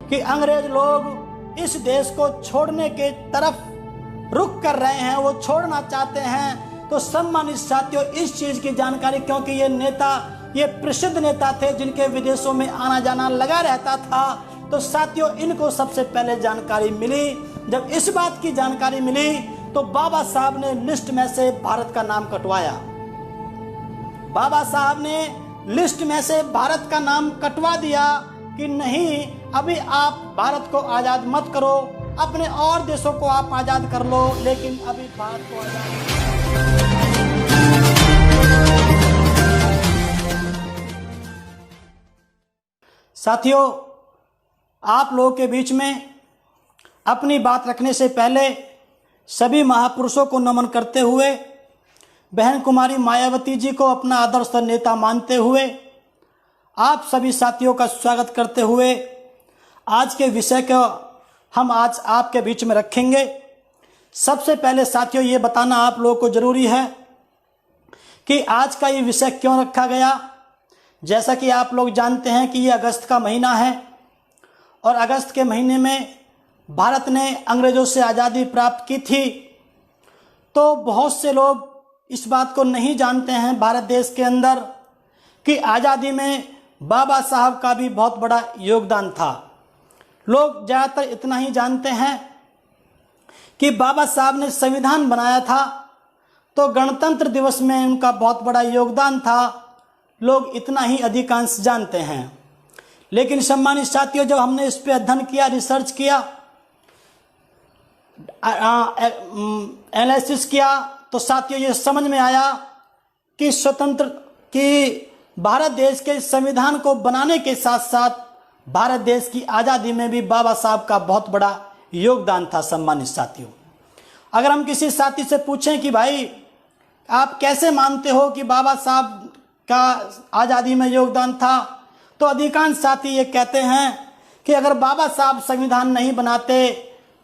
कि अंग्रेज लोग इस देश को छोड़ने के तरफ रुख कर रहे हैं, वो छोड़ना चाहते हैं। तो सम्मानित साथियों, इस चीज की जानकारी, क्योंकि ये नेता, ये प्रसिद्ध नेता थे जिनके विदेशों में आना जाना लगा रहता था, तो साथियों इनको सबसे पहले जानकारी मिली। जब इस बात की जानकारी मिली तो बाबा साहब ने लिस्ट में से भारत का नाम कटवाया। बाबा साहब ने लिस्ट में से भारत का नाम कटवा दिया कि नहीं, अभी आप भारत को आजाद मत करो, अपने और देशों को आप आजाद कर लो, लेकिन अभी भारत को आजाद। साथियों, आप लोगों के बीच में अपनी बात रखने से पहले सभी महापुरुषों को नमन करते हुए, बहन कुमारी मायावती जी को अपना आदर्श नेता मानते हुए, आप सभी साथियों का स्वागत करते हुए आज के विषय को हम आज आपके बीच में रखेंगे। सबसे पहले साथियों ये बताना आप लोगों को जरूरी है कि आज का ये विषय क्यों रखा गया। जैसा कि आप लोग जानते हैं कि ये अगस्त का महीना है और अगस्त के महीने में भारत ने अंग्रेजों से आज़ादी प्राप्त की थी। तो बहुत से लोग इस बात को नहीं जानते हैं भारत देश के अंदर कि आज़ादी में बाबा साहब का भी बहुत बड़ा योगदान था। लोग ज़्यादातर इतना ही जानते हैं कि बाबा साहब ने संविधान बनाया था, तो गणतंत्र दिवस में उनका बहुत बड़ा योगदान था। लोग इतना ही अधिकांश जानते हैं। लेकिन सम्मानित साथियों, जब हमने इस पर अध्ययन किया, रिसर्च किया, एनालिसिस किया, तो साथियों ये समझ में आया कि भारत देश के संविधान को बनाने के साथ साथ भारत देश की आज़ादी में भी बाबा साहब का बहुत बड़ा योगदान था। सम्मानित साथियों, अगर हम किसी साथी से पूछें कि भाई आप कैसे मानते हो कि बाबा साहब का आज़ादी में योगदान था, तो अधिकांश साथी ये कहते हैं कि अगर बाबा साहब संविधान नहीं बनाते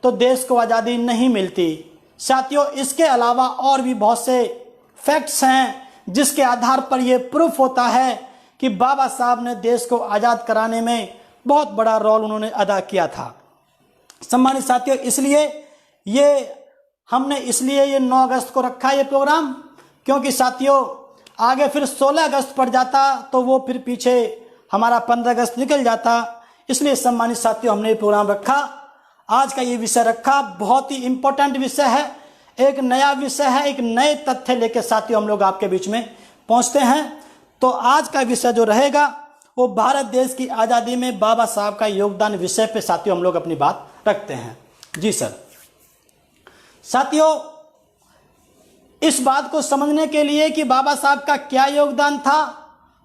तो देश को आज़ादी नहीं मिलती। साथियों, इसके अलावा और भी बहुत से फैक्ट्स हैं जिसके आधार पर यह प्रूफ होता है कि बाबा साहब ने देश को आज़ाद कराने में बहुत बड़ा रोल उन्होंने अदा किया था। सम्मानित साथियों, इसलिए ये 9 अगस्त को रखा ये प्रोग्राम, क्योंकि साथियों आगे फिर 16 अगस्त पड़ जाता तो वो फिर पीछे हमारा 15 अगस्त निकल जाता। इसलिए सम्मानित साथियों हमने ये प्रोग्राम रखा, आज का ये विषय रखा। बहुत ही इंपॉर्टेंट विषय है, एक नया विषय है, एक नए तथ्य लेके साथियों हम लोग आपके बीच में पहुंचते हैं। तो आज का विषय जो रहेगा वो भारत देश की आज़ादी में बाबा साहब का योगदान विषय पे साथियों हम लोग अपनी बात रखते हैं। जी सर। साथियों, इस बात को समझने के लिए कि बाबा साहब का क्या योगदान था,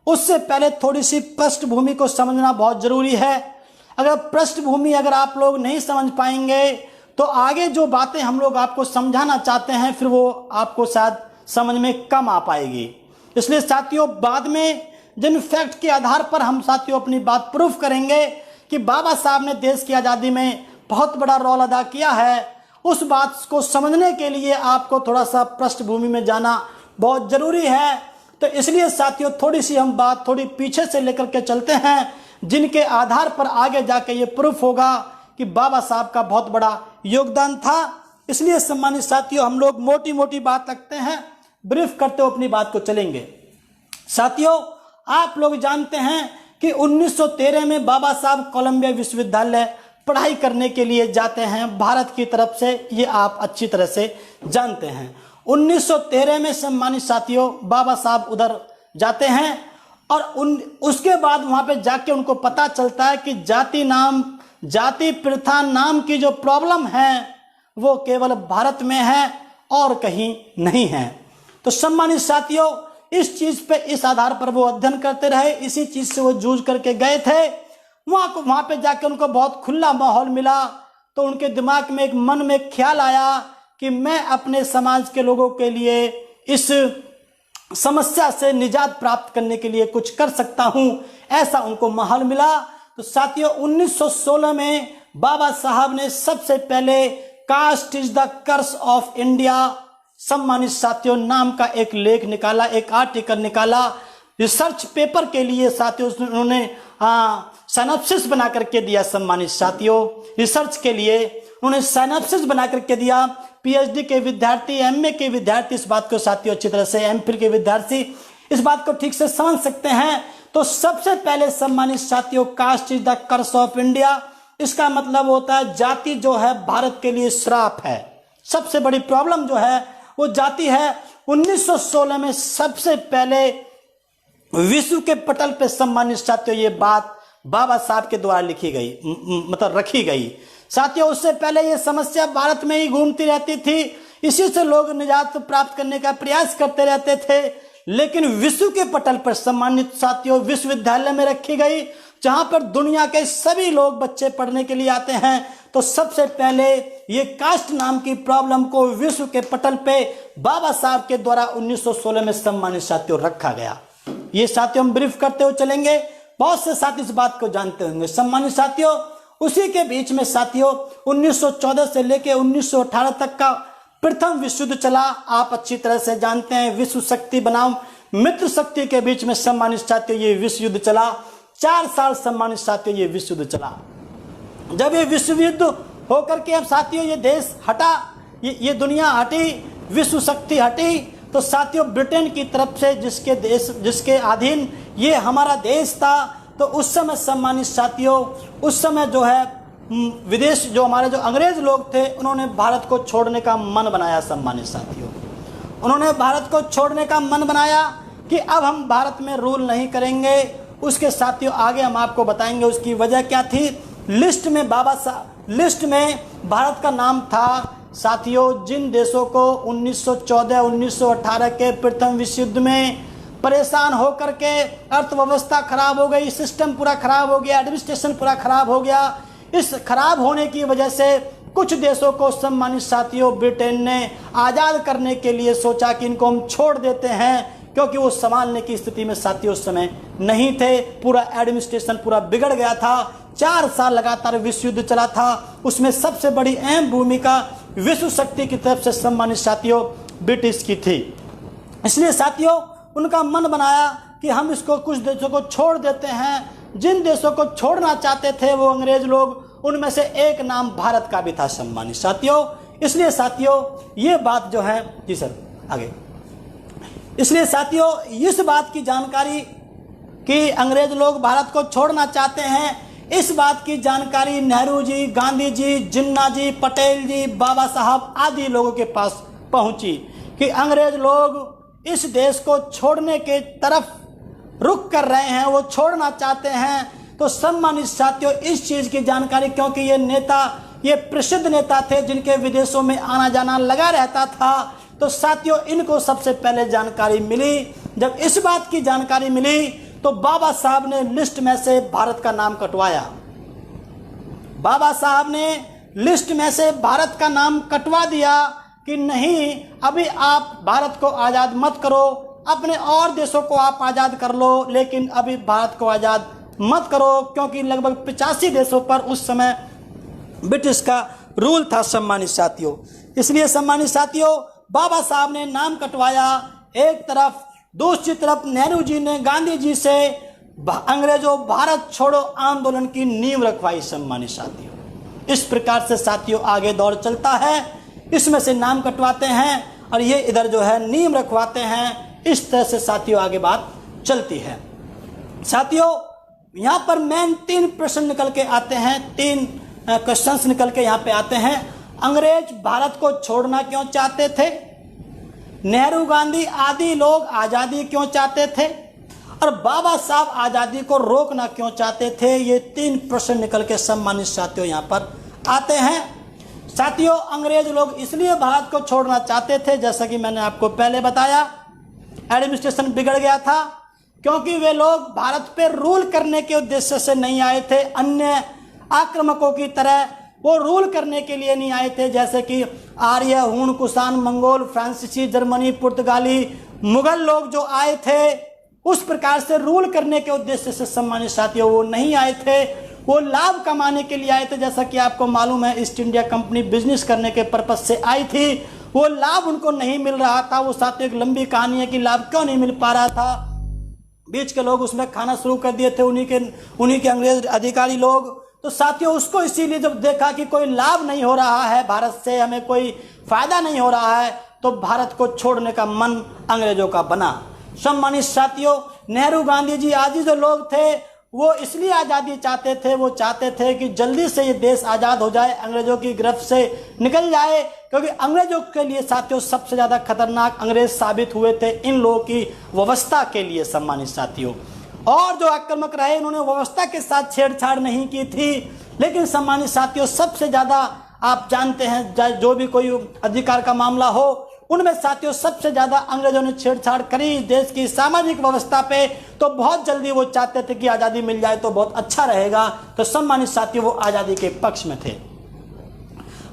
उससे पहले थोड़ी सी पृष्ठभूमि को समझना बहुत जरूरी है। अगर पृष्ठभूमि अगर आप लोग नहीं समझ पाएंगे तो आगे जो बातें हम लोग आपको समझाना चाहते हैं फिर वो आपको शायद समझ में कम आ पाएगी। इसलिए साथियों बाद में जिन फैक्ट के आधार पर हम साथियों अपनी बात प्रूफ करेंगे कि बाबा साहब ने देश की आज़ादी में बहुत बड़ा रोल अदा किया है, उस बात को समझने के लिए आपको थोड़ा सा पृष्ठभूमि में जाना बहुत जरूरी है। तो इसलिए साथियों थोड़ी सी हम बात थोड़ी पीछे से लेकर के चलते हैं, जिनके आधार पर आगे जाके ये प्रूफ होगा कि बाबा साहब का बहुत बड़ा योगदान था। इसलिए सम्मानित साथियों हम लोग मोटी मोटी बात रखते हैं, ब्रीफ करते हुए अपनी बात को चलेंगे। साथियों, आप लोग जानते हैं कि 1913 में बाबा साहब कोलंबिया विश्वविद्यालय पढ़ाई करने के लिए जाते हैं भारत की तरफ से, ये आप अच्छी तरह से जानते हैं। 1913 में सम्मानित साथियों बाबा साहब उधर जाते हैं और उसके बाद वहां पे जाके उनको पता चलता है कि जाति प्रथा नाम की जो प्रॉब्लम है वो केवल भारत में है और कहीं नहीं है। तो सम्मानित साथियों इस चीज पे, इस आधार पर वो अध्ययन करते रहे, इसी चीज से वो जूझ करके गए थे। वहां पे जाके उनको बहुत खुला माहौल मिला, तो उनके दिमाग में एक मन में ख्याल आया कि मैं अपने समाज के लोगों के लिए इस समस्या से निजात प्राप्त करने के लिए कुछ कर सकता हूं, ऐसा उनको माहौल मिला। तो साथियों 1916 में बाबा साहब ने सबसे पहले caste is the curse of India सम्मानित साथियों नाम का एक लेख निकाला, एक आर्टिकल निकाला रिसर्च पेपर के लिए। साथियों उन्होंने सिनॉप्सिस बना करके दिया सम्मानित साथियों, रिसर्च के लिए उन्होंने सिनॉप्सिस बना करके दिया। पीएचडी के विद्यार्थी, एमए के विद्यार्थी इस बात को साथियों अच्छी तरह से, एमफिल के विद्यार्थी इस बात को ठीक से समझ सकते हैं। तो सबसे पहले सम्मानित साथियों, caste is the curse of India, इसका मतलब होता है जाति जो है भारत के लिए श्राप है। सबसे बड़ी प्रॉब्लम जो है वो जाति है। 1916 में सबसे पहले विश्व के पटल पे सम्मानित साथियों ये बात बाबा साहब के द्वारा लिखी गई, मतलब रखी गई। साथियों उससे पहले ये समस्या भारत में ही घूमती रहती थी, इसी से लोग निजात प्राप्त करने का प्रयास करते रहते थे, लेकिन विश्व के पटल पर सम्मानित साथियों विश्वविद्यालय में रखी गई, जहां पर दुनिया के सभी लोग बच्चे पढ़ने के लिए आते हैं। तो सबसे पहले ये कास्ट नाम की प्रॉब्लम को विश्व के पटल पे बाबा साहब के द्वारा 1916 में सम्मानित साथियों रखा गया। ये साथियों हम ब्रीफ करते हुए चलेंगे, बहुत से साथी इस बात को जानते होंगे। सम्मानित साथियों उसी के बीच में साथियों 1914 से लेकर 1918 तक का प्रथम विश्व युद्ध चला। आप अच्छी तरह से जानते हैं, विश्व शक्ति बनाम मित्र शक्ति के बीच में सम्मानित साथियों ये विश्व युद्ध चला। 4 साल सम्मानित साथियों ये विश्व युद्ध चला। जब ये विश्व युद्ध होकर के अब साथियों ये देश हटा, ये दुनिया हटी, विश्व शक्ति हटी, तो साथियों ब्रिटेन की तरफ से जिसके अधीन ये हमारा देश था, तो उस समय सम्मानित साथियों उस समय जो है विदेश जो हमारे जो अंग्रेज लोग थे उन्होंने भारत को छोड़ने का मन बनाया। सम्मानित साथियों उन्होंने भारत को छोड़ने का मन बनाया कि अब हम भारत में रूल नहीं करेंगे। उसके साथियों आगे हम आपको बताएंगे उसकी वजह क्या थी। लिस्ट में भारत का नाम था साथियों जिन देशों को 1914-1918 के प्रथम विश्व युद्ध में परेशान होकर के अर्थव्यवस्था खराब हो गई, सिस्टम पूरा खराब हो गया, एडमिनिस्ट्रेशन पूरा खराब हो गया। इस खराब होने की वजह से कुछ देशों को सम्मानित साथियों ब्रिटेन ने आज़ाद करने के लिए सोचा कि इनको हम छोड़ देते हैं, क्योंकि वो संभालने की स्थिति में साथियों उस समय नहीं थे। पूरा एडमिनिस्ट्रेशन पूरा बिगड़ गया था। 4 साल लगातार विश्व युद्ध चला था, उसमें सबसे बड़ी अहम भूमिका विश्व शक्ति की तरफ से सम्मानित साथियों ब्रिटिश की थी। इसलिए साथियों उनका मन बनाया कि हम इसको कुछ देशों को छोड़ देते हैं। जिन देशों को छोड़ना चाहते थे वो अंग्रेज लोग, उनमें से एक नाम भारत का भी था सम्मानित साथियों। इसलिए साथियों ये बात जो है, जी सर आगे, इसलिए साथियों इस बात की जानकारी कि अंग्रेज लोग भारत को छोड़ना चाहते हैं, इस बात की जानकारी नेहरू जी, गांधी जी, जिन्ना जी, पटेल जी, बाबा साहब आदि लोगों के पास पहुंची कि अंग्रेज लोग इस देश को छोड़ने के तरफ रुख कर रहे हैं, वो छोड़ना चाहते हैं। तो सम्मानित साथियों इस चीज की जानकारी, क्योंकि ये नेता ये प्रसिद्ध नेता थे जिनके विदेशों में आना जाना लगा रहता था, तो साथियों इनको सबसे पहले जानकारी मिली। जब इस बात की जानकारी मिली तो बाबा साहब ने लिस्ट में से भारत का नाम कटवाया। बाबा साहब ने लिस्ट में से भारत का नाम कटवा दिया कि नहीं, अभी आप भारत को आज़ाद मत करो, अपने और देशों को आप आज़ाद कर लो, लेकिन अभी भारत को आज़ाद मत करो, क्योंकि लगभग 85 देशों पर उस समय ब्रिटिश का रूल था सम्मानित साथियों। इसलिए सम्मानित साथियों बाबा साहब ने नाम कटवाया एक तरफ, दूसरी तरफ नेहरू जी ने गांधी जी से अंग्रेजों भारत छोड़ो आंदोलन की नींव रखवाई सम्मानित साथियों। इस प्रकार से साथियों आगे दौर चलता है, इसमें से नाम कटवाते हैं और ये इधर जो है नींव रखवाते हैं। इस तरह से साथियों आगे बात चलती है। साथियों यहाँ पर मेन 3 प्रश्न निकल के आते हैं, 3 क्वेश्चंस निकल के यहाँ पे आते हैं। अंग्रेज भारत को छोड़ना क्यों चाहते थे, नेहरू गांधी आदि लोग आज़ादी क्यों चाहते थे, और बाबा साहब आज़ादी को रोकना क्यों चाहते थे। ये 3 प्रश्न निकल के सम्मानित साथियों यहाँ पर आते हैं। साथियों अंग्रेज लोग इसलिए भारत को छोड़ना चाहते थे, जैसा कि मैंने आपको पहले बताया, एडमिनिस्ट्रेशन बिगड़ गया था, क्योंकि वे लोग भारत पे रूल करने के उद्देश्य से नहीं आए थे। अन्य आक्रमकों की तरह वो रूल करने के लिए नहीं आए थे, जैसे कि आर्य, हूण, कुषाण, मंगोल, फ्रांसीसी, जर्मनी, पुर्तगाली, मुगल लोग जो आए थे, उस प्रकार से रूल करने के उद्देश्य से सम्मानित साथियों वो नहीं आए थे। वो लाभ कमाने के लिए आए थे। जैसा कि आपको मालूम है ईस्ट इंडिया कंपनी बिजनेस करने के पर्पज से आई थी, वो लाभ उनको नहीं मिल रहा था। वो साथियों एक लंबी कहानी है कि लाभ क्यों नहीं मिल पा रहा था। बीच के लोग उसमें खाना शुरू कर दिए थे, उन्हीं के अंग्रेज अधिकारी लोग। तो साथियों उसको इसीलिए जब देखा कि कोई लाभ नहीं हो रहा है भारत से, हमें कोई फायदा नहीं हो रहा है, तो भारत को छोड़ने का मन अंग्रेजों का बना। सम्मानित साथियों, नेहरू गांधी जी आदि जो लोग थे वो इसलिए आज़ादी चाहते थे, वो चाहते थे कि जल्दी से ये देश आज़ाद हो जाए, अंग्रेजों की गिरफ्त से निकल जाए, क्योंकि अंग्रेजों के लिए साथियों सबसे ज़्यादा खतरनाक अंग्रेज साबित हुए थे इन लोगों की व्यवस्था के लिए। सम्मानित साथियों, और जो आक्रामक रहे उन्होंने व्यवस्था के साथ छेड़छाड़ नहीं की थी, लेकिन सम्मानित साथियों सबसे ज़्यादा आप जानते हैं जो भी कोई अधिकार का मामला हो उनमें साथियों सबसे ज्यादा अंग्रेजों ने छेड़छाड़ करी देश की सामाजिक व्यवस्था पे। तो बहुत जल्दी वो चाहते थे कि आज़ादी मिल जाए तो बहुत अच्छा रहेगा। तो सम्मानित साथियों वो आज़ादी के पक्ष में थे।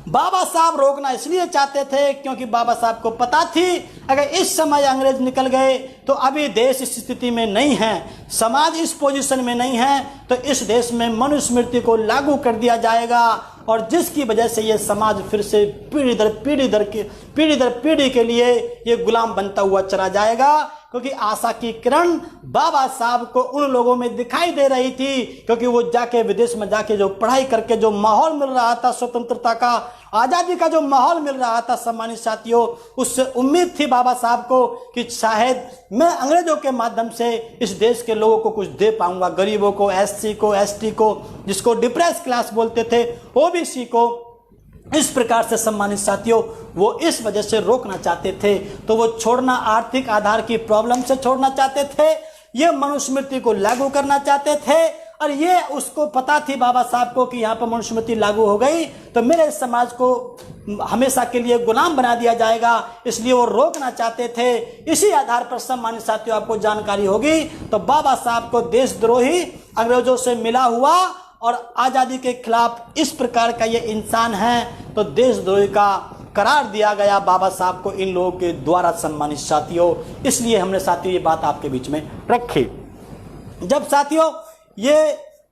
बाबा साहब रोकना इसलिए चाहते थे क्योंकि बाबा साहब को पता थी अगर इस समय अंग्रेज निकल गए तो अभी देश इस स्थिति में नहीं है, समाज इस पोजीशन में नहीं है, तो इस देश में मनुस्मृति को लागू कर दिया जाएगा और जिसकी वजह से ये समाज फिर से पीढ़ी दर पीढ़ी के लिए ये गुलाम बनता हुआ चला जाएगा। क्योंकि आशा की किरण बाबा साहब को उन लोगों में दिखाई दे रही थी, क्योंकि वो जाके विदेश में जाके जो पढ़ाई करके जो माहौल मिल रहा था, स्वतंत्रता का, आज़ादी का जो माहौल मिल रहा था, सम्मानित साथियों उससे उम्मीद थी बाबा साहब को कि शायद मैं अंग्रेजों के माध्यम से इस देश के लोगों को कुछ दे पाऊंगा, गरीबों को, एससी को, एसटी को, जिसको डिप्रेस क्लास बोलते थे, ओबीसी को। इस प्रकार से सम्मानित साथियों वो इस वजह से रोकना चाहते थे। तो वो छोड़ना आर्थिक आधार की प्रॉब्लम से छोड़ना चाहते थे, ये मनुस्मृति को लागू करना चाहते थे, और ये उसको पता थी बाबा साहब को कि यहाँ पर मनुस्मृति लागू हो गई तो मेरे समाज को हमेशा के लिए गुलाम बना दिया जाएगा, इसलिए वो रोकना चाहते थे। इसी आधार पर सम्मानित साथियों आपको जानकारी होगी तो बाबा साहब को देशद्रोही अंग्रेजों से मिला हुआ और आज़ादी के खिलाफ इस प्रकार का ये इंसान है तो देशद्रोही का करार दिया गया बाबा साहब को इन लोगों के द्वारा। सम्मानित साथियों इसलिए हमने साथियों ये बात आपके बीच में रखी। जब साथियों ये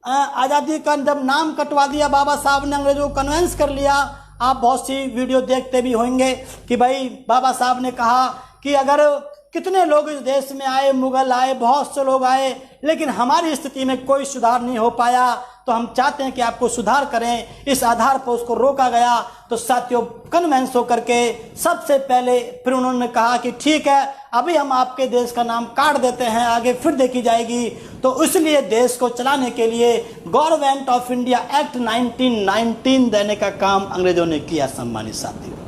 आज़ादी का जब नाम कटवा दिया बाबा साहब ने, अंग्रेजों को कन्विंस कर लिया, आप बहुत सी वीडियो देखते भी होंगे कि भाई बाबा साहब ने कहा कि अगर कितने लोग इस देश में आए, मुगल आए, बहुत से लोग आए, लेकिन हमारी स्थिति में कोई सुधार नहीं हो पाया, तो हम चाहते हैं कि आपको सुधार करें। इस आधार पर उसको रोका गया। तो साथियों कन्वेंस होकर के सबसे पहले फिर उन्होंने कहा कि ठीक है अभी हम आपके देश का नाम काट देते हैं, आगे फिर देखी जाएगी। तो इसलिए देश को चलाने के लिए गवर्नमेंट ऑफ इंडिया एक्ट 1919 देने का काम अंग्रेजों ने किया। सम्मानित साथियों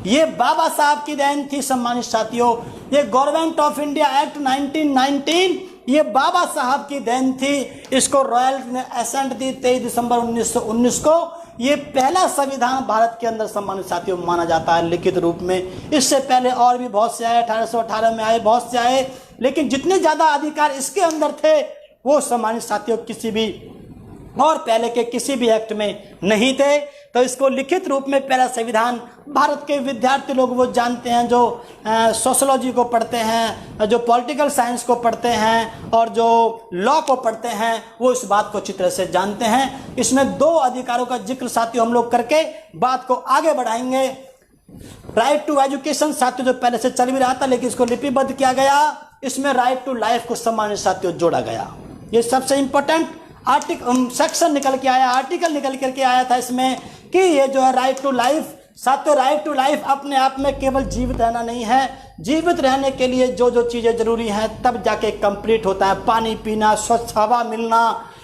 ये बाबा साहब की देन थी। सम्मानित साथियों ये गवर्नमेंट ऑफ इंडिया एक्ट 1919 ये बाबा साहब की देन थी। इसको रॉयल ने एसेंट दी 23 दिसंबर 1919 को। ये पहला संविधान भारत के अंदर सम्मानित साथियों माना जाता है लिखित रूप में। इससे पहले और भी बहुत से आए, 1818 में आए, बहुत से आए, लेकिन जितने ज्यादा अधिकार इसके अंदर थे वो सम्मानित साथियों किसी भी और पहले के किसी भी एक्ट में नहीं थे। तो इसको लिखित रूप में पहला संविधान भारत के विद्यार्थी लोग वो जानते हैं जो सोशोलॉजी को पढ़ते हैं, जो पॉलिटिकल साइंस को पढ़ते हैं और जो लॉ को पढ़ते हैं, वो इस बात को अच्छी तरह से जानते हैं। इसमें दो अधिकारों का जिक्र साथियों हम लोग करके बात को आगे बढ़ाएंगे। राइट टू एजुकेशन साथियों जो पहले से चल भी रहा था लेकिन इसको लिपिबद्ध किया गया। इसमें राइट टू लाइफ को सम्मानित साथियों जोड़ा गया। ये सबसे इंपॉर्टेंट सेक्शन निकल के आया, आर्टिकल निकल करके आया था इसमें कि ये जो है राइट टू लाइफ साथियों, राइट टू लाइफ अपने आप में केवल जीवित रहना नहीं है, जीवित रहने के लिए जो जो चीज़ें जरूरी हैं तब जाके कंप्लीट होता है। पानी पीना, स्वच्छ हवा मिलना,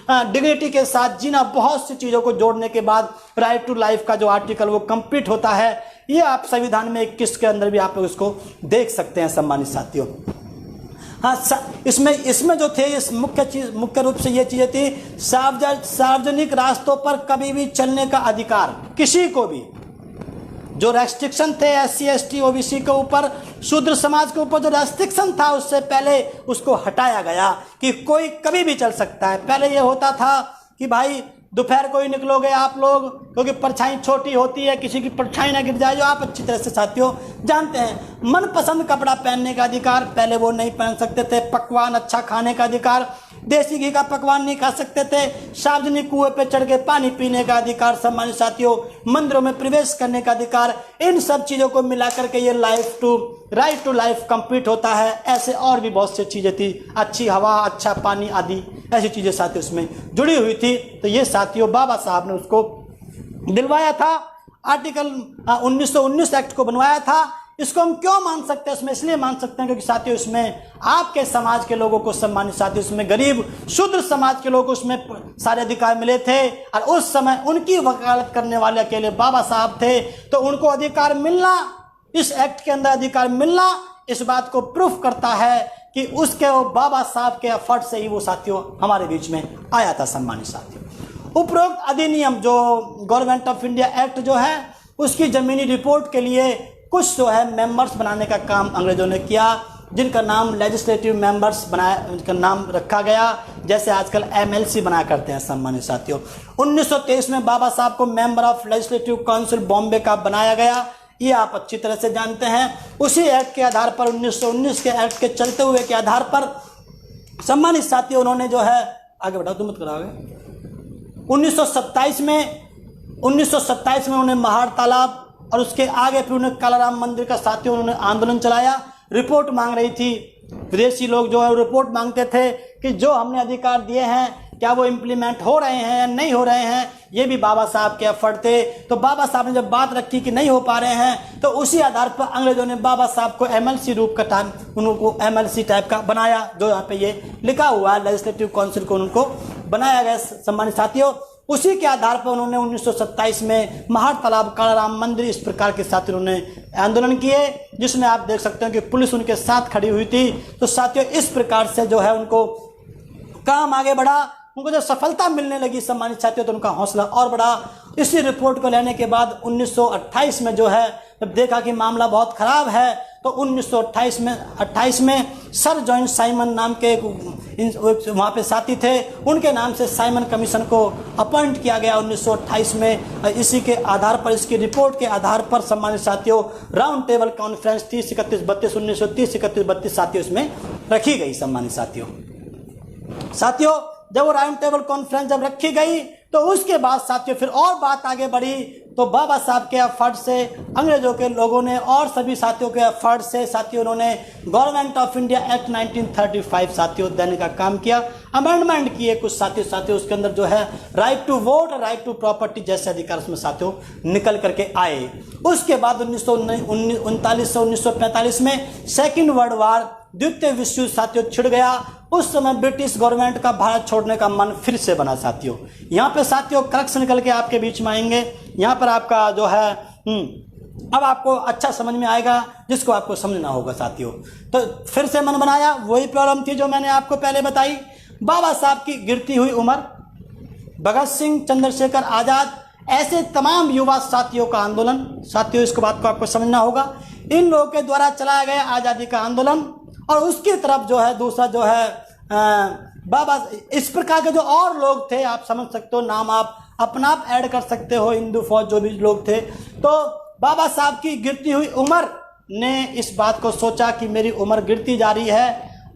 डिग्निटी के साथ जीना, बहुत सी चीज़ों को जोड़ने के बाद राइट टू लाइफ का जो आर्टिकल वो कंप्लीट होता है। ये आप संविधान में 21 के अंदर भी आप लोग इसको देख सकते हैं सम्मानित साथियों। हाँ इसमें जो थे इस मुख्य रूप से ये चीजें थी। सार्वजनिक रास्तों पर कभी भी चलने का अधिकार, किसी को भी जो रेस्ट्रिक्शन थे SC ST OBC के ऊपर, शूद्र समाज के ऊपर जो रेस्ट्रिक्शन था उससे पहले उसको हटाया गया कि कोई कभी भी चल सकता है। पहले ये होता था कि भाई दोपहर को ही निकलोगे आप लोग क्योंकि परछाई छोटी होती है, किसी की परछाई ना गिर जाए, जो आप अच्छी तरह से साथियों जानते हैं। मनपसंद कपड़ा पहनने का अधिकार, पहले वो नहीं पहन सकते थे। पकवान अच्छा खाने का अधिकार, देसी घी का पकवान नहीं खा सकते थे, सार्वजनिक कुएं पे चढ़ के पानी पीने का अधिकार, सम्मानित साथियों, मंदिरों में प्रवेश करने का अधिकार, इन सब चीज़ों को मिला करके ये राइट टू लाइफ कंप्लीट होता है। ऐसे और भी बहुत सी चीज़ें थी, अच्छी हवा, अच्छा पानी आदि ऐसी चीज़ें साथियों उसमें जुड़ी हुई थी। तो ये साथियों बाबा साहब ने उसको दिलवाया था, आर्टिकल 1919 एक्ट को बनवाया था। इसको हम क्यों मान सकते हैं इसमें? इसलिए मान सकते हैं क्योंकि साथियों इसमें आपके समाज के लोगों को, सम्मानित साथियों, इसमें गरीब शूद्र समाज के लोगों को उसमें सारे अधिकार मिले थे और उस समय उनकी वकालत करने वाले अकेले बाबा साहब थे। तो उनको अधिकार मिलना, इस एक्ट के अंदर अधिकार मिलना, इस बात को प्रूफ करता है कि उसके वो बाबा साहब के एफर्ट से ही वो साथियों हमारे बीच में आया था। सम्मानित साथियों, उपरोक्त अधिनियम जो गवर्नमेंट ऑफ इंडिया एक्ट जो है, उसकी जमीनी रिपोर्ट के लिए कुछ जो है मेंबर्स बनाने का काम अंग्रेजों ने किया, जिनका नाम लेजिस्लेटिव मेंबर्स बनाया, उनका नाम रखा गया, जैसे आजकल MLC बना करते हैं। सम्मानित साथियों, 1923 में बाबा साहब को member of legislative council Bombay का बनाया गया, ये आप अच्छी तरह से जानते हैं। उसी एक्ट के आधार पर 1919 के एक्ट के चलते हुए के आधार पर सम्मानित साथियों उन्होंने जो है, आगे बढ़ाओ तुम मत कराओगे, 1927 में उन्होंने महाड़ तालाब और उसके आगे फिर उन्होंने कालाराम मंदिर का साथियों उन्होंने आंदोलन चलाया। रिपोर्ट मांग रही थी, विदेशी लोग जो है रिपोर्ट मांगते थे कि जो हमने अधिकार दिए हैं क्या वो इम्प्लीमेंट हो रहे हैं या नहीं हो रहे हैं। ये भी बाबा साहब के एफर्ट थे। तो बाबा साहब ने जब बात रखी कि नहीं हो पा रहे हैं, तो उसी आधार पर अंग्रेजों ने बाबा साहब को MLC रूप का उनको MLC टाइप का बनाया, जो यहाँ पे ये लिखा हुआ है, लेजिस्लेटिव काउंसिल को उनको बनाया गया। सम्मानित साथियों, उसी के आधार पर उन्होंने 1927 में महाड़ तालाब, कालाराम मंदिर, इस प्रकार के साथ उन्होंने आंदोलन किए, जिसमें आप देख सकते हैं कि पुलिस उनके साथ खड़ी हुई थी। तो साथियों इस प्रकार से जो है उनको काम आगे बढ़ा, उनको जब सफलता मिलने लगी सम्मानित साथियों, तो उनका हौसला और बढ़ा। इसी रिपोर्ट को लेने के बाद 1928 में जो है जब देखा कि मामला बहुत खराब है, तो 1928 में सर जॉन साइमन नाम के वहाँ पे साथी थे, उनके नाम से साइमन कमीशन को अपॉइंट किया गया 1928 में। इसी के आधार पर, इसकी रिपोर्ट के आधार पर सम्मानित साथियों राउंड टेबल कॉन्फ्रेंस 30-31-32 1930-31-32 साथियों इसमें रखी गई। सम्मानित साथियों जब वो राउंड टेबल कॉन्फ्रेंस जब रखी गई, तो उसके बाद साथियों फिर और बात आगे बढ़ी। तो बाबा साहब के एफर्ट से, अंग्रेजों के लोगों ने और सभी साथियों के एफर्ट से साथियों उन्होंने गवर्नमेंट ऑफ इंडिया एक्ट 1935 साथियों देने का काम किया, अमेंडमेंट किए कुछ साथियों उसके अंदर जो है राइट टू वोट और राइट टू प्रॉपर्टी जैसे अधिकार उसमें साथियों निकल करके आए। उसके बाद 1939 से 1945 में सेकेंड वर्ल्ड वार, द्वितीय विश्व युद्ध साथियों छिड़ गया। उस समय ब्रिटिश गवर्नमेंट का भारत छोड़ने का मन फिर से बना साथियों। यहाँ पे साथियों क्रक्स निकल के आपके बीच में आएंगे, यहाँ पर आपका जो है अब आपको अच्छा समझ में आएगा, जिसको आपको समझना होगा साथियों। तो फिर से मन बनाया, वही प्रॉब्लम थी जो मैंने आपको पहले बताई। बाबा साहब की गिरती हुई उम्र, भगत सिंह, चंद्रशेखर आजाद, ऐसे तमाम युवा साथियों का आंदोलन साथियों, इसको बात को आपको समझना होगा। इन लोगों के द्वारा चलाया गया आज़ादी का आंदोलन, और उसकी तरफ जो है दूसरा जो है बाबा, इस प्रकार के जो और लोग थे, आप समझ सकते हो, नाम आप अपना आप ऐड कर सकते हो, हिंदू फौज जो भी लोग थे। तो बाबा साहब की गिरती हुई उम्र ने इस बात को सोचा कि मेरी उम्र गिरती जा रही है,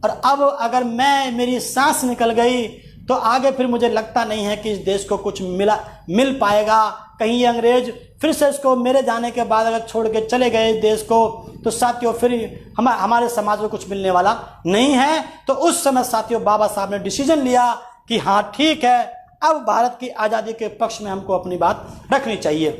और अब अगर मेरी सांस निकल गई तो आगे फिर मुझे लगता नहीं है कि इस देश को कुछ मिल पाएगा। कहीं ये अंग्रेज फिर से इसको मेरे जाने के बाद अगर छोड़ के चले गए इस देश को, तो साथियों फिर हमारे समाज में कुछ मिलने वाला नहीं है। तो उस समय साथियों बाबा साहब ने डिसीजन लिया कि हाँ ठीक है, अब भारत की आज़ादी के पक्ष में हमको अपनी बात रखनी चाहिए।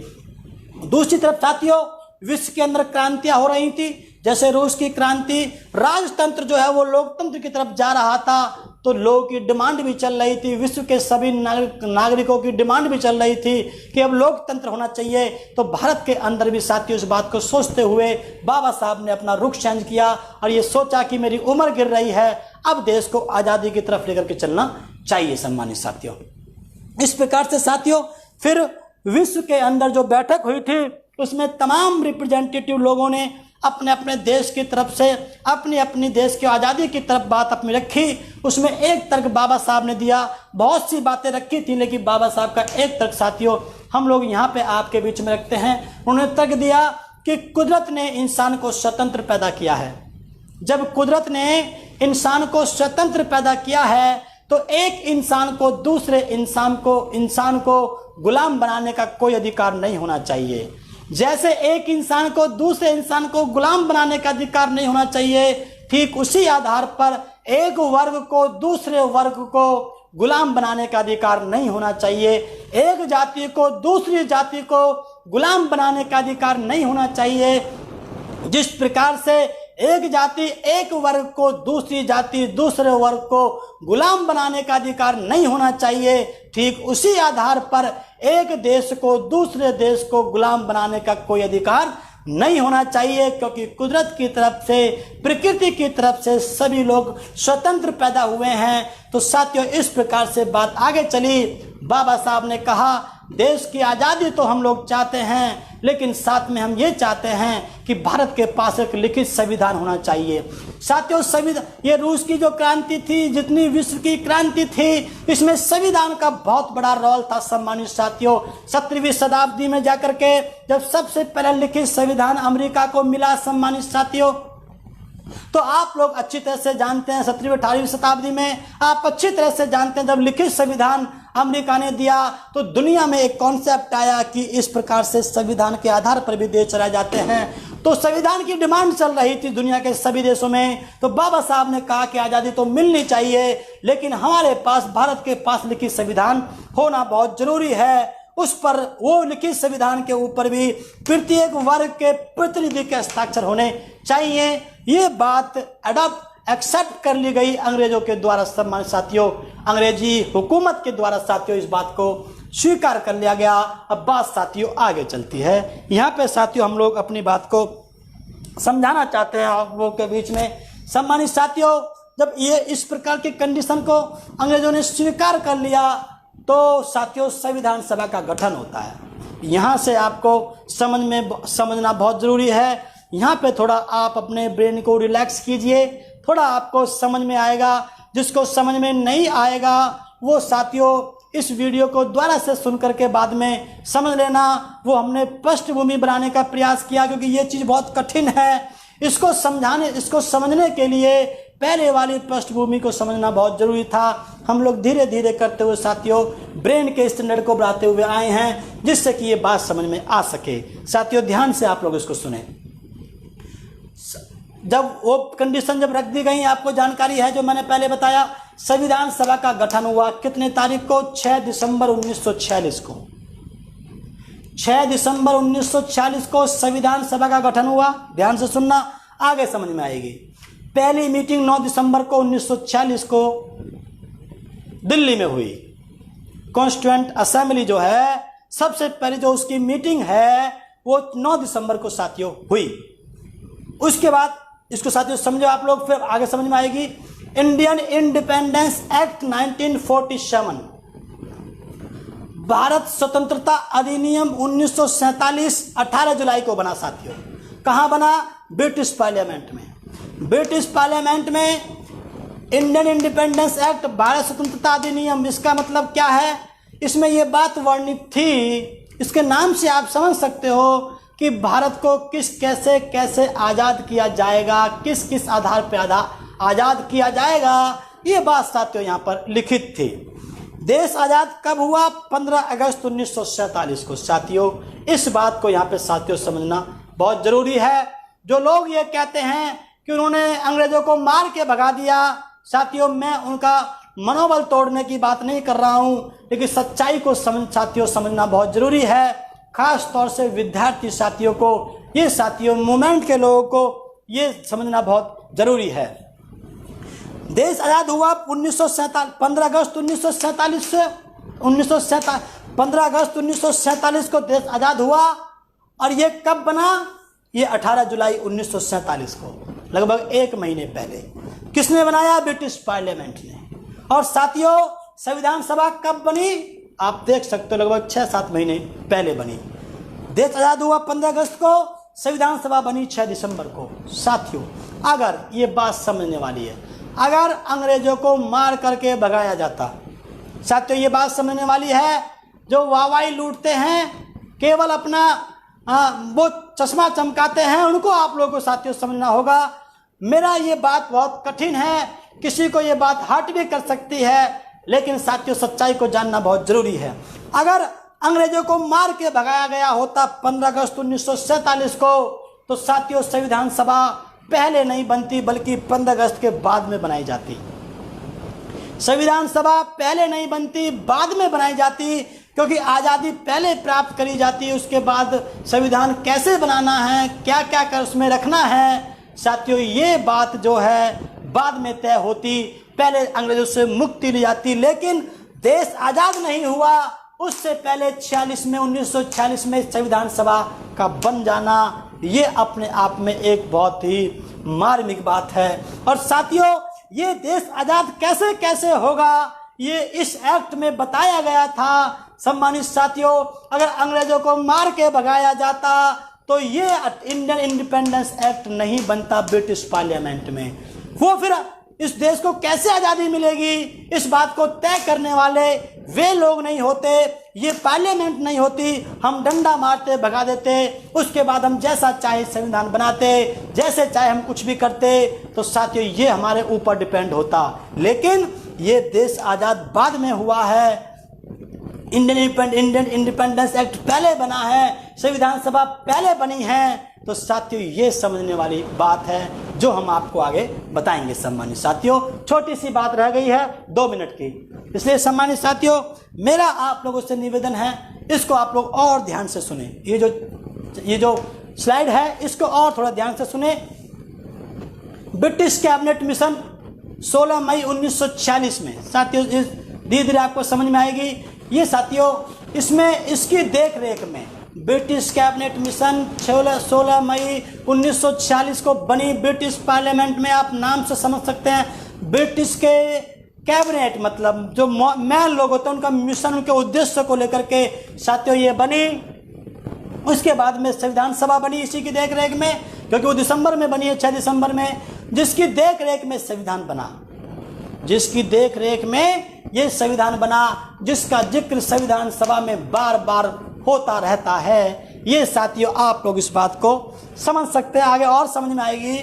दूसरी तरफ साथियों विश्व के अंदर क्रांतियां हो रही थी, जैसे रूस की क्रांति, राजतंत्र जो है वो लोकतंत्र की तरफ जा रहा था, तो लोगों की डिमांड भी चल रही थी, विश्व के सभी नागरिकों की डिमांड भी चल रही थी कि अब लोकतंत्र होना चाहिए। तो भारत के अंदर भी साथियों इस बात को सोचते हुए बाबा साहब ने अपना रुख चेंज किया और ये सोचा कि मेरी उम्र गिर रही है, अब देश को आज़ादी की तरफ लेकर के चलना चाहिए। सम्मानित साथियों, इस प्रकार से साथियों फिर विश्व के अंदर जो बैठक हुई थी, उसमें तमाम रिप्रेजेंटेटिव लोगों ने अपने अपने देश की तरफ से अपनी अपनी देश की आज़ादी की तरफ बात अपनी रखी। उसमें एक तर्क बाबा साहब ने दिया, बहुत सी बातें रखी थी, लेकिन बाबा साहब का एक तर्क साथियों हम लोग यहाँ पे आपके बीच में रखते हैं। उन्होंने तर्क दिया कि कुदरत ने इंसान को स्वतंत्र पैदा किया है। जब कुदरत ने इंसान को स्वतंत्र पैदा किया है, तो एक इंसान को दूसरे इंसान को गुलाम बनाने का कोई अधिकार नहीं होना चाहिए। जैसे एक इंसान को दूसरे इंसान को गुलाम बनाने का अधिकार नहीं होना चाहिए, ठीक उसी आधार पर एक वर्ग को दूसरे वर्ग को गुलाम बनाने का अधिकार नहीं होना चाहिए। एक जाति को दूसरी जाति को गुलाम बनाने का अधिकार नहीं होना चाहिए। जिस प्रकार से एक जाति एक वर्ग को दूसरी जाति दूसरे वर्ग को गुलाम बनाने का अधिकार नहीं होना चाहिए, ठीक उसी आधार पर एक देश को दूसरे देश को गुलाम बनाने का कोई अधिकार नहीं होना चाहिए, क्योंकि कुदरत की तरफ से, प्रकृति की तरफ से सभी लोग स्वतंत्र पैदा हुए हैं। तो साथियों, इस प्रकार से बात आगे चली। बाबा साहब ने कहा देश की आज़ादी तो हम लोग चाहते हैं, लेकिन साथ में हम ये चाहते हैं कि भारत के पास एक लिखित संविधान होना चाहिए। साथियों, संविधान, ये रूस की जो क्रांति थी, जितनी विश्व की क्रांति थी, इसमें संविधान का बहुत बड़ा रोल था। सम्मानित साथियों, 17वीं शताब्दी में जाकर के जब सबसे पहला लिखित संविधान अमेरिका को मिला, सम्मानित साथियों, तो आप लोग अच्छी तरह से जानते हैं 17वीं 18वीं शताब्दी में आप अच्छी तरह से जानते हैं, जब लिखित संविधान अमेरिका ने दिया तो दुनिया में एक कॉन्सेप्ट आया कि इस प्रकार से संविधान के आधार पर भी देश चलाए जाते हैं। तो संविधान की डिमांड चल रही थी दुनिया के सभी देशों में। तो बाबा साहब ने कहा कि आज़ादी तो मिलनी चाहिए, लेकिन हमारे पास, भारत के पास लिखित संविधान होना बहुत जरूरी है। उस पर, वो लिखित संविधान के ऊपर भी प्रत्येक वर्ग के प्रतिनिधि के हस्ताक्षर होने चाहिए। ये बात एक्सेप्ट कर ली गई अंग्रेजों के द्वारा। सम्मानित साथियों, अंग्रेजी हुकूमत के द्वारा साथियों इस बात को स्वीकार कर लिया गया। अब बात साथियों आगे चलती है। यहाँ पे साथियों हम लोग अपनी बात को समझाना चाहते हैं आप लोगों के बीच में। सम्मानित साथियों, जब ये इस प्रकार की कंडीशन को अंग्रेजों ने स्वीकार कर लिया तो साथियों संविधान सभा का गठन होता है। यहाँ से आपको समझना बहुत ज़रूरी है। यहाँ पे थोड़ा आप अपने ब्रेन को रिलैक्स कीजिए, थोड़ा आपको समझ में आएगा। जिसको समझ में नहीं आएगा वो साथियों इस वीडियो को दोबारा से सुन करके बाद में समझ लेना। वो हमने पृष्ठभूमि बनाने का प्रयास किया, क्योंकि ये चीज़ बहुत कठिन है। इसको समझने के लिए पहले वाली पृष्ठभूमि को समझना बहुत जरूरी था। हम लोग धीरे धीरे करते हुए साथियों ब्रेन के स्टैंडर्ड को बढ़ाते हुए आए हैं, जिससे कि ये बात समझ में आ सके। साथियों ध्यान से आप लोग इसको सुने। जब वो कंडीशन जब रख दी गई, आपको जानकारी है जो मैंने पहले बताया, संविधान सभा का गठन हुआ कितने तारीख को? 6 दिसंबर 1946 को। 6 दिसंबर 1946 को संविधान सभा का गठन हुआ। ध्यान से सुनना, आगे समझ में आएगी। पहली मीटिंग 9 दिसंबर को 1946 को दिल्ली में हुई। कॉन्स्टिट्यूएंट असेंबली जो है, सबसे पहले जो उसकी मीटिंग है वो 9 दिसंबर को साथियों हुई। उसके बाद इसको साथियों समझो आप लोग, फिर आगे समझ में आएगी। इंडियन इंडिपेंडेंस एक्ट 1947, भारत स्वतंत्रता अधिनियम 1947 18 जुलाई को बना साथियों। कहाँ बना? ब्रिटिश पार्लियामेंट में। ब्रिटिश पार्लियामेंट में इंडियन इंडिपेंडेंस एक्ट, भारत स्वतंत्रता अधिनियम, इसका मतलब क्या है? इसमें यह बात वर्णित थी, इसके नाम से आप समझ सकते हो कि भारत को कैसे आज़ाद किया जाएगा, किस किस आधार पर आज़ाद किया जाएगा, ये बात साथियों यहाँ पर लिखित थी। देश आज़ाद कब हुआ? 15 अगस्त 1947 को। साथियों इस बात को यहाँ पे साथियों समझना बहुत ज़रूरी है। जो लोग ये कहते हैं कि उन्होंने अंग्रेज़ों को मार के भगा दिया, साथियों मैं उनका मनोबल तोड़ने की बात नहीं कर रहा हूँ, लेकिन सच्चाई को साथियों समझना बहुत ज़रूरी है। खास तौर से विद्यार्थी साथियों को, ये साथियों मूवमेंट के लोगों को ये समझना बहुत ज़रूरी है। देश आज़ाद हुआ 15 अगस्त 1947 से 15 अगस्त 1947 को देश आज़ाद हुआ। और ये कब बना? ये 18 जुलाई 1947 को, लगभग 1 महीने पहले। किसने बनाया? ब्रिटिश पार्लियामेंट ने। और साथियों संविधान सभा कब बनी? आप देख सकते हो लगभग 6-7 महीने पहले बनी। देश आज़ाद हुआ 15 अगस्त को, संविधान सभा बनी 6 दिसंबर को। साथियों अगर ये बात समझने वाली है, अगर अंग्रेजों को मार करके भगाया जाता, साथियों ये बात समझने वाली है। जो वाहवाही लूटते हैं, केवल अपना वो चश्मा चमकाते हैं, उनको आप लोगों को साथियों समझना होगा। मेरा ये बात बहुत कठिन है, किसी को ये बात हर्ट भी कर सकती है, लेकिन साथियों सच्चाई को जानना बहुत जरूरी है। अगर अंग्रेजों को मार के भगाया गया होता 15 अगस्त 1947 को, तो साथियों संविधान सभा पहले नहीं बनती बल्कि 15 अगस्त के बाद में बनाई जाती। संविधान सभा पहले नहीं बनती, बाद में बनाई जाती, क्योंकि आज़ादी पहले प्राप्त करी जाती है। उसके बाद संविधान कैसे बनाना है, क्या क्या कर उसमें रखना है, साथियों ये बात जो है बाद में तय होती। पहले अंग्रेजों से मुक्ति ली जाती, लेकिन देश आज़ाद नहीं हुआ उससे पहले 1946 में संविधान सभा का बन जाना, ये अपने आप में एक बहुत ही मार्मिक बात है। और साथियों ये देश आज़ाद कैसे कैसे होगा, ये इस एक्ट में बताया गया था। सम्मानित साथियों, अगर अंग्रेजों को मार के भगाया जाता तो ये इंडियन इंडिपेंडेंस एक्ट नहीं बनता ब्रिटिश पार्लियामेंट में। वो फिर इस देश को कैसे आज़ादी मिलेगी, इस बात को तय करने वाले वे लोग नहीं होते, ये पार्लियामेंट नहीं होती। हम डंडा मारते भगा देते, उसके बाद हम जैसा चाहे संविधान बनाते, जैसे चाहे हम कुछ भी करते, तो साथियों ये हमारे ऊपर डिपेंड होता। लेकिन ये देश आज़ाद बाद में हुआ है, इंडियन इंडिपेंडेंस एक्ट पहले बना है, संविधान सभा पहले बनी है। तो साथियों ये समझने वाली बात है जो हम आपको आगे बताएंगे। सम्मानित साथियों छोटी सी बात रह गई है 2 मिनट की, इसलिए सम्मानित साथियों मेरा आप लोगों से निवेदन है, इसको आप लोग और ध्यान से सुने। ये जो स्लाइड है इसको और थोड़ा ध्यान से सुने। ब्रिटिश कैबिनेट मिशन 16 मई 1946 में, साथियों धीरे धीरे आपको समझ में आएगी। ये साथियों इसमें इसकी देख रेख में ब्रिटिश कैबिनेट मिशन 16 मई 1946 को बनी। ब्रिटिश पार्लियामेंट में आप नाम से समझ सकते हैं, ब्रिटिश के कैबिनेट मतलब जो मैन लोग होते हैं उनका मिशन, उनके उद्देश्य को लेकर के साथियों ये बनी। उसके बाद में संविधान सभा बनी इसी की देख रेख में, क्योंकि वो दिसंबर में बनी है, 6 दिसंबर में, जिसकी देख रेख में संविधान बना, जिसकी देख रेख में ये संविधान बना, जिसका जिक्र संविधान सभा में बार बार होता रहता है। ये साथियों आप लोग इस बात को समझ सकते हैं, आगे और समझ में आएगी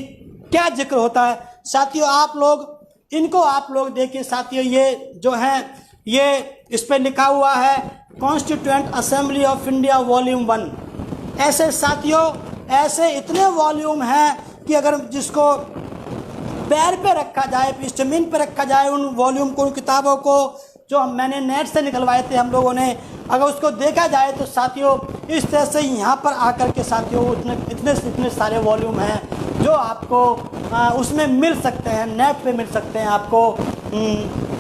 क्या जिक्र होता है। साथियों आप लोग देखिए साथियों, ये जो है ये इस पे लिखा हुआ है constituent assembly of India volume 1। ऐसे साथियों ऐसे इतने वॉल्यूम हैं कि अगर जिसको पैर पे रखा जाए, इस जमीन पे रखा जाए, उन वॉल्यूम को, उन किताबों को जो मैंने नेट से निकलवाए थे हम लोगों ने, अगर उसको देखा जाए तो साथियों इस तरह से यहाँ पर आकर के साथियों इतने सारे वॉल्यूम हैं जो आपको उसमें मिल सकते हैं, नेट पे मिल सकते हैं आपको।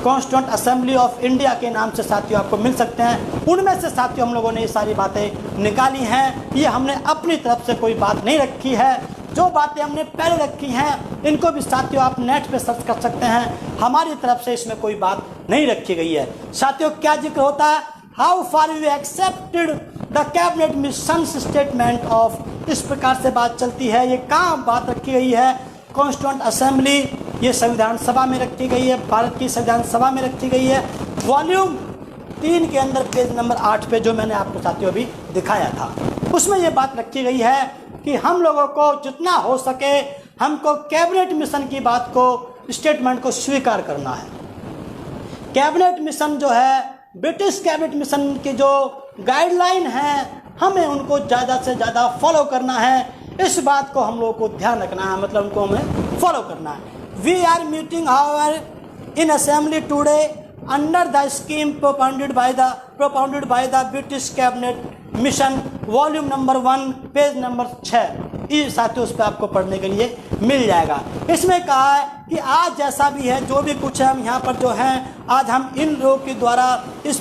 कॉन्स्टिट्यूएंट असेंबली ऑफ इंडिया के नाम से साथियों आपको मिल सकते हैं। उनमें से साथियों हम लोगों ने ये सारी बातें निकाली हैं। ये हमने अपनी तरफ से कोई बात नहीं रखी है, जो बातें हमने पहले रखी हैं इनको भी साथियों आप नेट पे सर्च कर सकते हैं। हमारी तरफ से इसमें कोई बात नहीं रखी गई है। साथियों क्या जिक्र होता है, how far we accepted the cabinet mission statement of, इस प्रकार से बात चलती है। ये कहाँ बात रखी गई है, कॉन्स्टिट्यूएंट असेंबली, ये संविधान सभा में रखी गई है, भारत की संविधान सभा में रखी गई है। वॉल्यूम 3 के अंदर पेज नंबर 8 पे जो मैंने आपको साथियों अभी दिखाया था, उसमें ये बात रखी गई है कि हम लोगों को जितना हो सके हमको कैबिनेट मिशन की बात को, स्टेटमेंट को स्वीकार करना है। कैबिनेट मिशन जो है, ब्रिटिश कैबिनेट मिशन की जो गाइडलाइन है, हमें उनको ज़्यादा से ज़्यादा फॉलो करना है। इस बात को हम लोगों को ध्यान रखना है, मतलब उनको हमें फॉलो करना है। We are meeting however in assembly today under the scheme propounded by the British cabinet mission volume number 1 page number 6। ये साथियों उस पर आपको पढ़ने के लिए मिल जाएगा। इसमें कहा है कि आज जैसा भी है, जो भी कुछ है, हम यहाँ पर जो हैं आज हम इन लोगों के द्वारा इस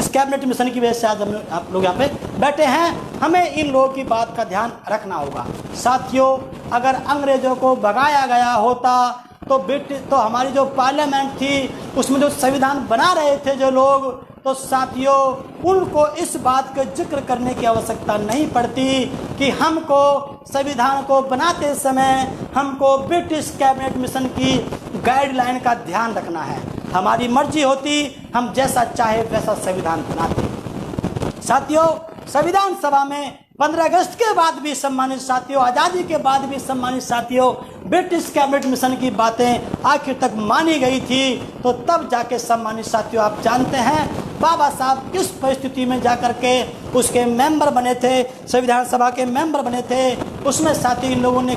कैबिनेट मिशन की वजह से आज हम आप लोग यहाँ पे बैठे हैं। हमें इन लोगों की बात का ध्यान रखना होगा। साथियों अगर अंग्रेजों को भगाया गया होता तो हमारी जो पार्लियामेंट थी उसमें जो संविधान बना रहे थे जो लोग, तो साथियों उनको इस बात का जिक्र करने की आवश्यकता नहीं पड़ती कि हमको संविधान को बनाते समय हमको ब्रिटिश कैबिनेट मिशन की गाइडलाइन का ध्यान रखना है। हमारी मर्जी होती, हम जैसा चाहे वैसा संविधान बनाते। साथियों संविधान सभा में 15 अगस्त के बाद भी सम्मानित साथियों, आज़ादी के बाद भी सम्मानित साथियों, ब्रिटिश कैबिनेट मिशन की बातें आखिर तक मानी गई थी। तो तब जाके सम्मानित साथियों आप जानते हैं बाबा साहब किस परिस्थिति में जाकर के उसके मेंबर बने थे, संविधान सभा के मेंबर बने थे। उसमें साथियों इन लोगों ने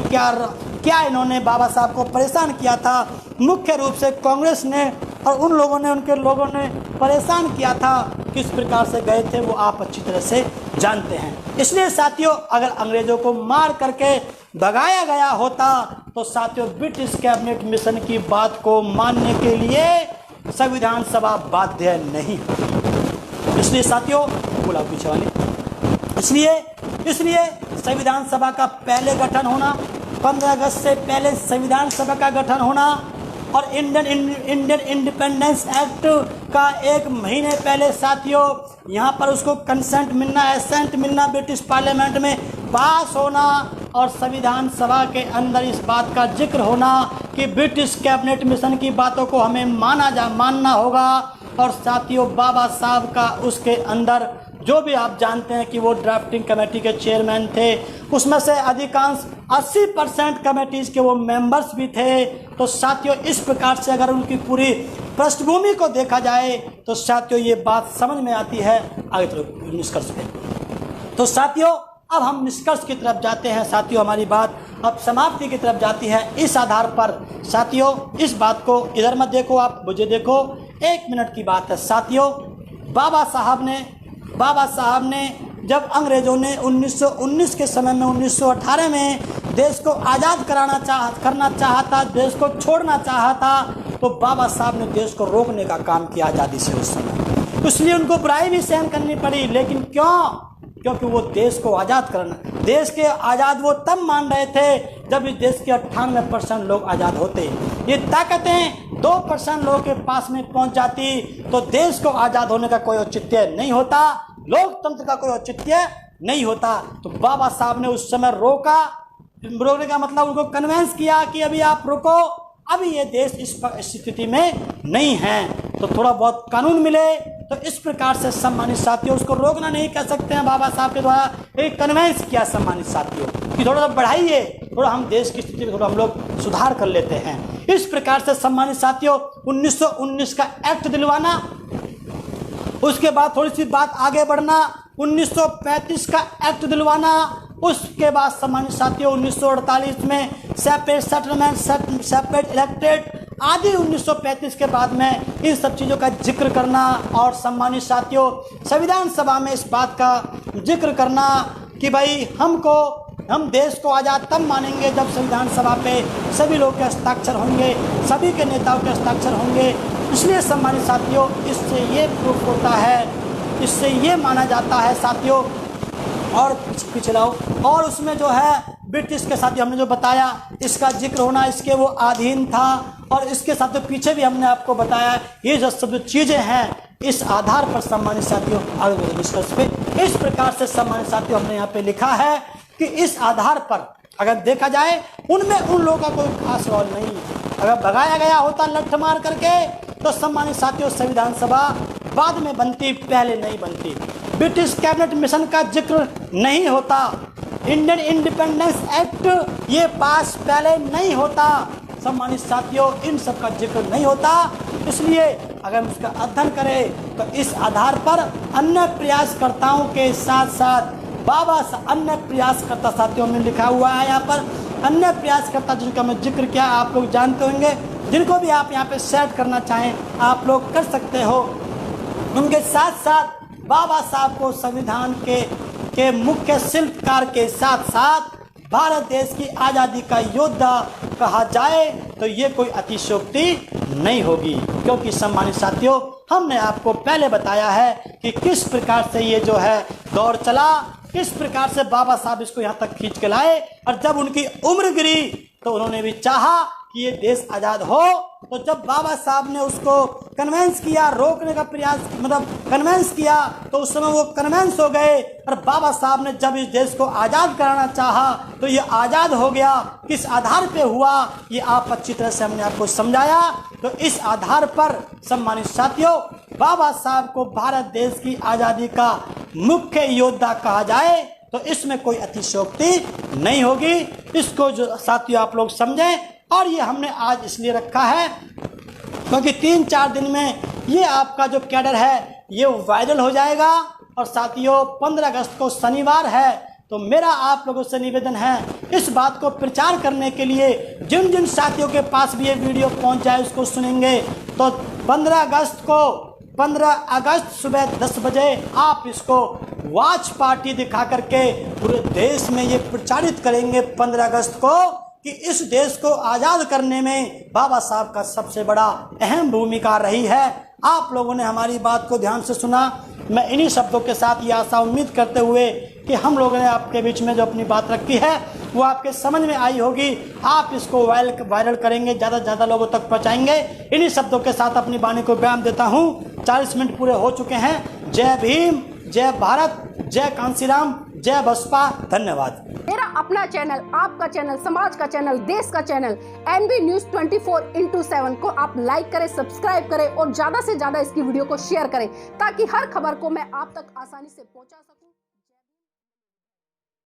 क्या इन्होंने बाबा साहब को परेशान किया था। मुख्य रूप से कांग्रेस ने और उन लोगों ने, उनके लोगों ने परेशान किया था। किस प्रकार से गए थे वो आप अच्छी तरह से जानते हैं। इसलिए साथियों अगर अंग्रेजों को मार करके भगाया गया होता तो साथियों ब्रिटिश कैबिनेट मिशन की बात को मानने के लिए संविधान सभा बाध्य नहीं होती। इसलिए साथियों बोला पीछे वाले, इसलिए संविधान सभा का पहले गठन होना, 15 अगस्त से पहले संविधान सभा का गठन होना और इंडियन इंडिपेंडेंस एक्ट का 1 महीने पहले साथियों यहाँ पर उसको कंसेंट मिलना, एसेंट मिलना, ब्रिटिश पार्लियामेंट में पास होना और संविधान सभा के अंदर इस बात का जिक्र होना कि ब्रिटिश कैबिनेट मिशन की बातों को हमें मानना होगा। और साथियों बाबा साहब का उसके अंदर जो भी आप जानते हैं कि वो ड्राफ्टिंग कमेटी के चेयरमैन थे, उसमें से अधिकांश 80% कमेटीज के वो मेंबर्स भी थे। तो साथियों इस प्रकार से अगर उनकी पूरी पृष्ठभूमि को देखा जाए तो साथियों ये बात समझ में आती है। आगे तो निष्कर्ष पे, तो साथियों अब हम निष्कर्ष की तरफ जाते हैं। साथियों हमारी बात अब समाप्ति की तरफ जाती है। इस आधार पर साथियों इस बात को इधर मत देखो, आप मुझे देखो, 1 मिनट की बात है साथियों। बाबा साहब ने जब अंग्रेजों ने 1919 के समय में 1918 में देश को आज़ाद करना चाहा था, देश को छोड़ना चाहा था, तो बाबा साहब ने देश को रोकने का काम किया आज़ादी से उस समय। इसलिए उनको बुराई भी सहन करनी पड़ी, लेकिन क्यों? क्योंकि वो देश को आज़ाद करना, देश के आज़ाद वो तब मान रहे थे जब इस देश के 98% लोग आज़ाद होते। ये ताकतें 2% लोगों के पास में पहुंच जाती तो देश को आज़ाद होने का कोई औचित्य नहीं होता, लोकतंत्र का कोई औचित्य नहीं होता। तो बाबा साहब ने उस समय रोकने का मतलब उनको कन्वेंस किया कि अभी आप रुको, अभी ये देश इस स्थिति में नहीं है, तो थोड़ा बहुत कानून मिले। तो इस प्रकार से सम्मानित साथियों उसको रोकना नहीं कह सकते हैं, बाबा साहब के द्वारा एक कन्वेंस किया सम्मानित साथियों कि थोड़ा सा बढ़ाइए, थोड़ा हम देश की स्थिति में थोड़ा हम लोग सुधार कर लेते हैं। इस प्रकार से सम्मानित साथियों 1919 का एक्ट दिलवाना, उसके बाद थोड़ी सी बात आगे बढ़ना, 1935 का एक्ट दिलवाना, उसके बाद सम्मानित साथियों 1948 में सेपरेट सेटलमेंट, सेपरेट इलेक्टेड आदि 1935 के बाद में इन सब चीज़ों का जिक्र करना और सम्मानित साथियों संविधान सभा में इस बात का जिक्र करना कि भाई हम देश को आज़ाद तब मानेंगे जब संविधान सभा पे सभी लोग के हस्ताक्षर होंगे, सभी के नेताओं के हस्ताक्षर होंगे। इसलिए सम्मानित साथियों इससे ये प्रूफ होता है, इससे ये माना जाता है साथियों, और पिछलाओ और उसमें जो है ब्रिटिश के साथ हमने जो बताया इसका जिक्र होना, इसके वो अधीन था, और इसके साथ पीछे भी हमने आपको बताया ये जो सब चीज़ें हैं इस आधार पर सम्मानित साथियों आगे निष्कर्ष पे इस प्रकार से सम्मानित साथियों हमने यहाँ पे लिखा है कि इस आधार पर अगर देखा जाए उनमें उन लोगों का कोई खास रोल नहीं। अगर भगाया गया होता लठ मार करके तो सम्मानित साथियों संविधान सभा बाद में बनती, पहले नहीं बनती। ब्रिटिश कैबिनेट मिशन का जिक्र नहीं होता, इंडियन इंडिपेंडेंस एक्ट ये पास पहले नहीं होता, सम्मानित साथियों इन सब का जिक्र नहीं होता। इसलिए अगर हम इसका अध्ययन करें तो इस आधार पर अन्य प्रयासकर्ताओं के साथ साथ अन्य प्रयासकर्ता साथियों में लिखा हुआ है यहाँ पर अन्य प्रयासकर्ता जिनका मैं जिक्र किया आप लोग जानते होंगे, जिनको भी आप यहाँ पे सेट करना चाहें आप लोग कर सकते हो। उनके साथ साथ बाबा साहब को संविधान के मुख्य शिल्पकार के साथ साथ भारत देश की आज़ादी का योद्धा कहा जाए तो ये कोई अतिशयोक्ति नहीं होगी, क्योंकि सम्मानित साथियों हमने आपको पहले बताया है कि किस प्रकार से ये जो है दौर चला, किस प्रकार से बाबा साहब इसको यहाँ तक खींच के लाए, और जब उनकी उम्र गिरी तो उन्होंने भी चाहा कि ये देश आज़ाद हो। तो जब बाबा साहब ने उसको कन्वेंस किया, रोकने का प्रयास मतलब कन्वेंस किया, तो उस समय वो कन्वेंस हो गए, और बाबा साहब ने जब इस देश को आज़ाद कराना चाहा तो ये आज़ाद हो गया। किस आधार पे हुआ ये आप अच्छी तरह से हमने आपको समझाया। तो इस आधार पर सम्मानित साथियों बाबा साहब को भारत देश की आज़ादी का मुख्य योद्धा कहा जाए तो इसमें कोई अतिशयोक्ति नहीं होगी। इसको जो साथियों आप लोग समझें। और ये हमने आज इसलिए रखा है क्योंकि 3-4 दिन में ये आपका जो कैडर है ये वायरल हो जाएगा। और साथियों 15 अगस्त को शनिवार है, तो मेरा आप लोगों से निवेदन है इस बात को प्रचार करने के लिए जिन जिन साथियों के पास भी ये वीडियो पहुंच जाए उसको सुनेंगे, तो 15 अगस्त सुबह 10 बजे आप इसको वॉच पार्टी दिखा करके पूरे देश में ये प्रचारित करेंगे 15 अगस्त को कि इस देश को आज़ाद करने में बाबा साहब का सबसे बड़ा अहम भूमिका रही है। आप लोगों ने हमारी बात को ध्यान से सुना। मैं इन्हीं शब्दों के साथ ये आशा उम्मीद करते हुए कि हम लोगों ने आपके बीच में जो अपनी बात रखी है वो आपके समझ में आई होगी। आप इसको वायरल करेंगे, ज़्यादा से ज़्यादा लोगों तक पहुँचाएंगे। इन्हीं शब्दों के साथ अपनी वाणी को विराम देता हूँ। 40 मिनट पूरे हो चुके हैं। जय भीम, जय भारत, जय कांसीराम, जय बसपा। धन्यवाद। मेरा अपना चैनल, आपका चैनल, समाज का चैनल, देश का चैनल NB News 24/7 को आप लाइक करें, सब्सक्राइब करें और ज्यादा से ज्यादा इसकी वीडियो को शेयर करें ताकि हर खबर को मैं आप तक आसानी से पहुंचा सकूं।